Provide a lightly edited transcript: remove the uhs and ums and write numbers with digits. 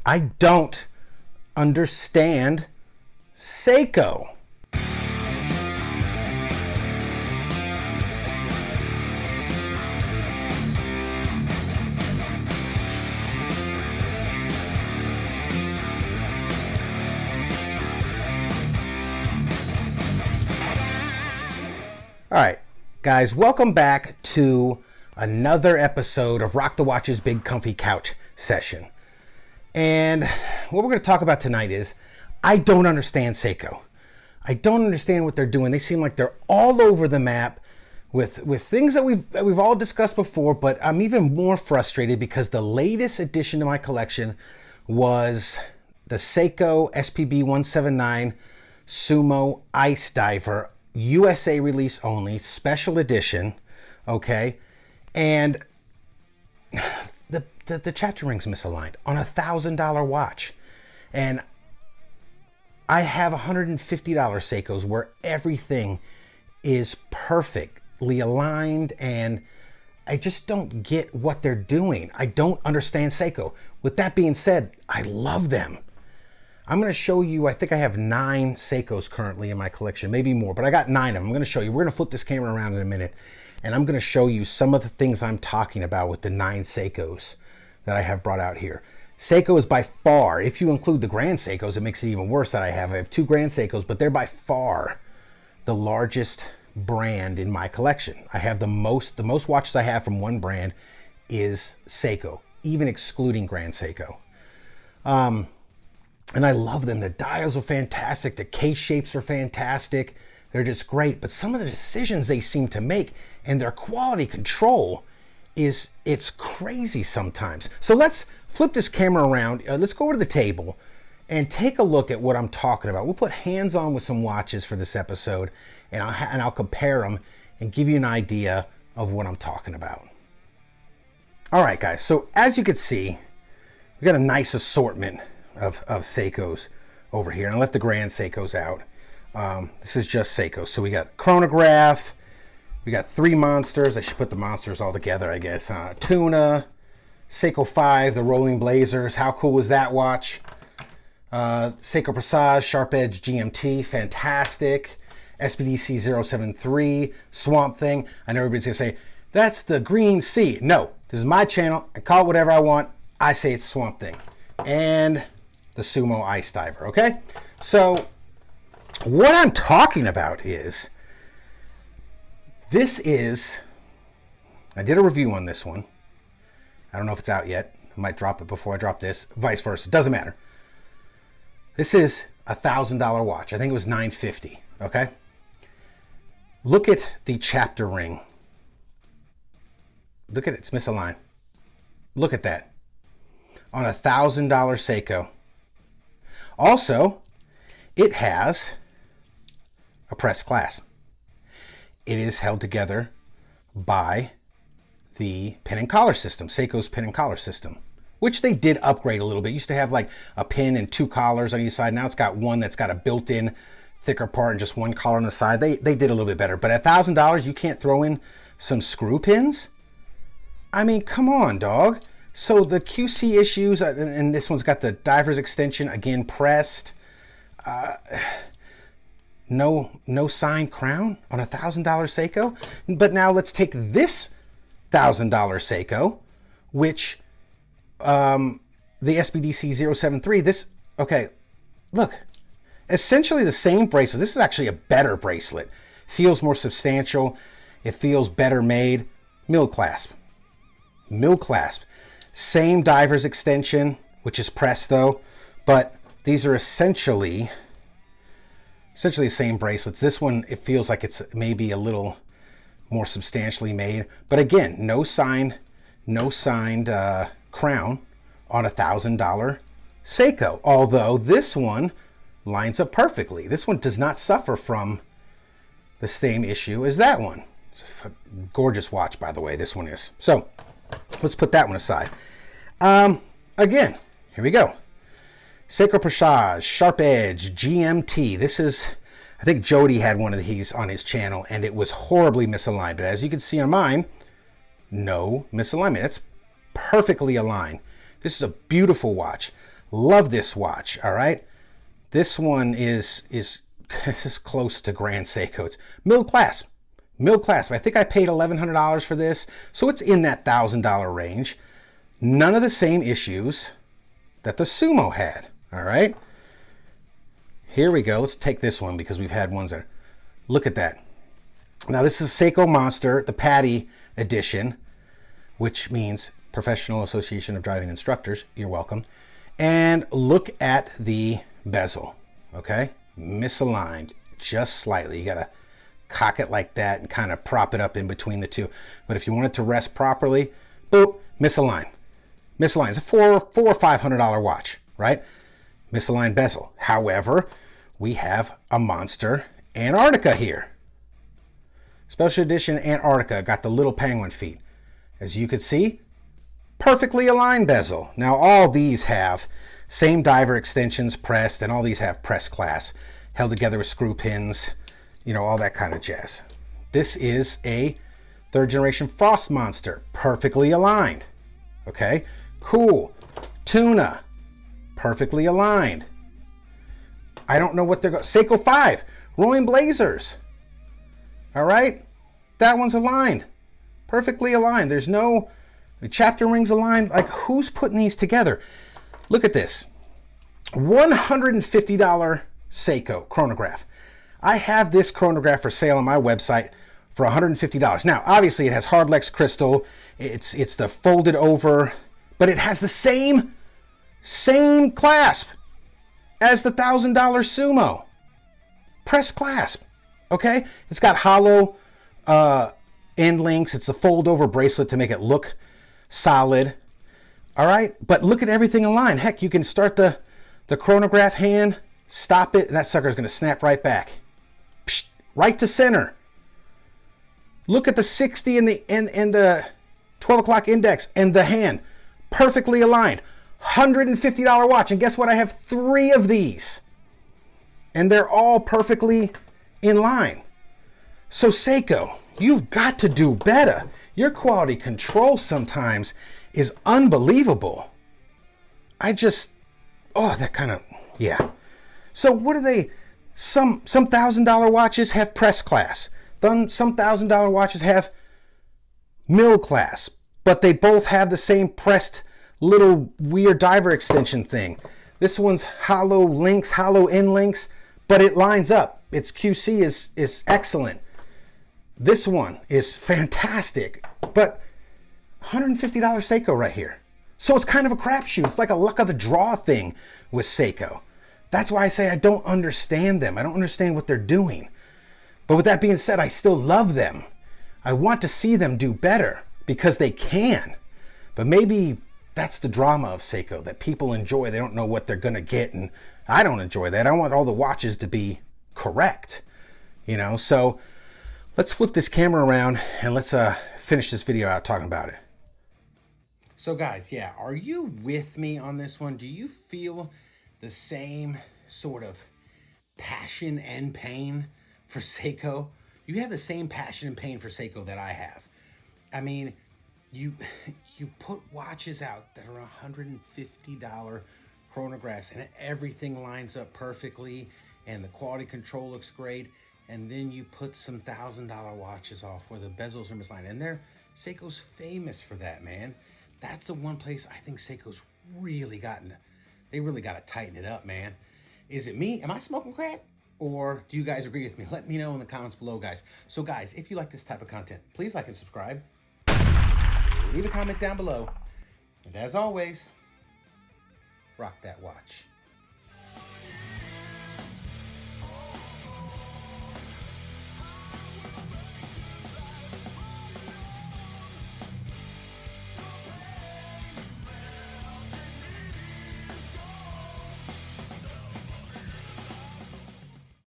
I don't understand Seiko. All right, guys, welcome back to another episode of Rock the Watch's Big Comfy Couch Session. And what we're going to talk about tonight is I don't understand Seiko. I don't understand what they're doing. They seem like they're all over the map with things that we've all discussed before, but I'm even more frustrated because the latest addition to my collection was the Seiko SPB 179 Sumo Ice Diver, USA release only, special edition, okay? And the chapter ring's misaligned on a $1,000 watch. And I have $150 Seikos where everything is perfectly aligned, and I just don't get what they're doing. I don't understand Seiko. With that being said, I love them. I'm going to show you, I think I have 9 Seikos currently in my collection, maybe more, but I got 9 of them. I'm going to show you. We're going to flip this camera around in a minute, and I'm going to show you some of the things I'm talking about with the 9 Seikos that I have brought out here. Seiko is by far, if you include the Grand Seikos, it makes it even worse that I have 2 Grand Seikos, but they're by far the largest brand in my collection. I have the most watches I have from one brand is Seiko, even excluding Grand Seiko. And I love them. The dials are fantastic. The case shapes are fantastic. They're just great. But some of the decisions they seem to make and their quality control it's crazy sometimes. So let's flip this camera around. Let's go over to the table and take a look at what I'm talking about. We'll put hands on with some watches for this episode, and I'll compare them and give you an idea of what I'm talking about. All right, guys. So as you can see, we got a nice assortment of Seikos over here, and I left the Grand Seikos out. This is just Seiko. So we got chronograph, we got 3 monsters. I should put the monsters all together, I guess. Tuna, Seiko 5, the Rolling Blazers. How cool was that watch? Seiko Presage, Sharp Edge GMT, fantastic. SPDC 073, Swamp Thing. I know everybody's gonna say, that's the Green Sea. No, this is my channel. I call it whatever I want. I say it's Swamp Thing. And the Sumo Ice Diver, okay? So what I'm talking about is, I did a review on this one. I don't know if it's out yet. I might drop it before I drop this, vice versa, doesn't matter. This is a $1,000 watch. I think it was $950, okay? Look at the chapter ring. Look at it, it's misaligned. Look at that. On a $1,000 Seiko. Also, it has a pressed clasp. It is held together by the pin and collar system, Seiko's pin and collar system, which they did upgrade a little bit. It used to have like a pin and 2 collars on each side. Now it's got one that's got a built-in thicker part and just 1 collar on the side. They did a little bit better. But at $1,000, you can't throw in some screw pins? I mean, come on, dog. So the QC issues, and this one's got the diver's extension, again, pressed. No signed crown on a $1,000 Seiko. But now let's take this $1,000 Seiko, which the SBDC 073, okay, look, essentially the same bracelet. This is actually a better bracelet. Feels more substantial. It feels better made. Mill clasp. Same diver's extension, which is pressed though, but these are essentially the same bracelets. This one, it feels like it's maybe a little more substantially made, but again, no signed crown on a $1,000 Seiko. Although this one lines up perfectly. This one does not suffer from the same issue as that one. It's a gorgeous watch, by the way, this one is. So let's put that one aside. Again, here we go. Seiko Presage, Sharp Edge, GMT. This is, I think Jody had one of these on his channel and it was horribly misaligned. But as you can see on mine, no misalignment. It's perfectly aligned. This is a beautiful watch. Love this watch, all right? This one is close to Grand Seiko. It's middle class. Middle class. I think I paid $1,100 for this, so it's in that $1,000 range. None of the same issues that the Sumo had, all right? Here we go. Let's take this one because we've had ones that... Look at that. Now, this is Seiko Monster, the Patty edition, which means Professional Association of Driving Instructors. You're welcome. And look at the bezel, okay? Misaligned just slightly. You got to cock it like that and kind of prop it up in between the two. But if you want it to rest properly, boop, misaligned. Misaligned. It's a $400 or $500 watch, right? Misaligned bezel. However, we have a Monster Antarctica here. Special edition Antarctica. Got the little penguin feet. As you can see, perfectly aligned bezel. Now all these have same diver extensions pressed, and all these have press class, held together with screw pins, you know, all that kind of jazz. This is a 3rd generation Frost Monster, perfectly aligned. Okay, cool. Tuna, perfectly aligned. I don't know what they're going. Seiko 5, Roaring Blazers. All right, that one's aligned, perfectly aligned. There's no chapter rings aligned. Like, who's putting these together? Look at this, $150 Seiko chronograph. I have this chronograph for sale on my website for $150. Now, obviously, it has Hardlex crystal. It's the folded over, but it has the same clasp as the $1,000 Sumo. Press clasp, okay? It's got hollow end links. It's the fold over bracelet to make it look solid. All right, but look at everything in line. Heck, you can start the chronograph hand, stop it, and that sucker's gonna snap right back. Psh, right to center. Look at the 60 and the 12 o'clock index and the hand. Perfectly aligned. $150 watch. And guess what? I have 3 of these. And they're all perfectly in line. So Seiko, you've got to do better. Your quality control sometimes is unbelievable. That kind of, yeah. So what are they? Some $1,000 watches have press class. Some $1,000 watches have mill class, but they both have the same pressed little weird diver extension thing. This one's hollow links, hollow end links, but it lines up. Its QC is excellent. This one is fantastic, but $150 Seiko right here. So it's kind of a crapshoot. It's like a luck of the draw thing with Seiko. That's why I say I don't understand them. I don't understand what they're doing. But with that being said, I still love them. I want to see them do better because they can. But maybe that's the drama of Seiko, that people enjoy. They don't know what they're going to get, and I don't enjoy that. I want all the watches to be correct, you know? So let's flip this camera around and let's finish this video out talking about it. So guys, yeah, are you with me on this one? Do you feel the same sort of passion and pain for Seiko? You have the same passion and pain for Seiko that I have. I mean, you put watches out that are $150 chronographs and everything lines up perfectly and the quality control looks great, and then you put some $1,000 watches off where the bezels are misaligned, and Seiko's famous for that, man. That's the one place I think Seiko's really got to tighten it up, man. Is it me? Am I smoking crack? Or do you guys agree with me? Let me know in the comments below, guys. So guys, if you like this type of content, please like and subscribe. Leave a comment down below. And as always, rock that watch.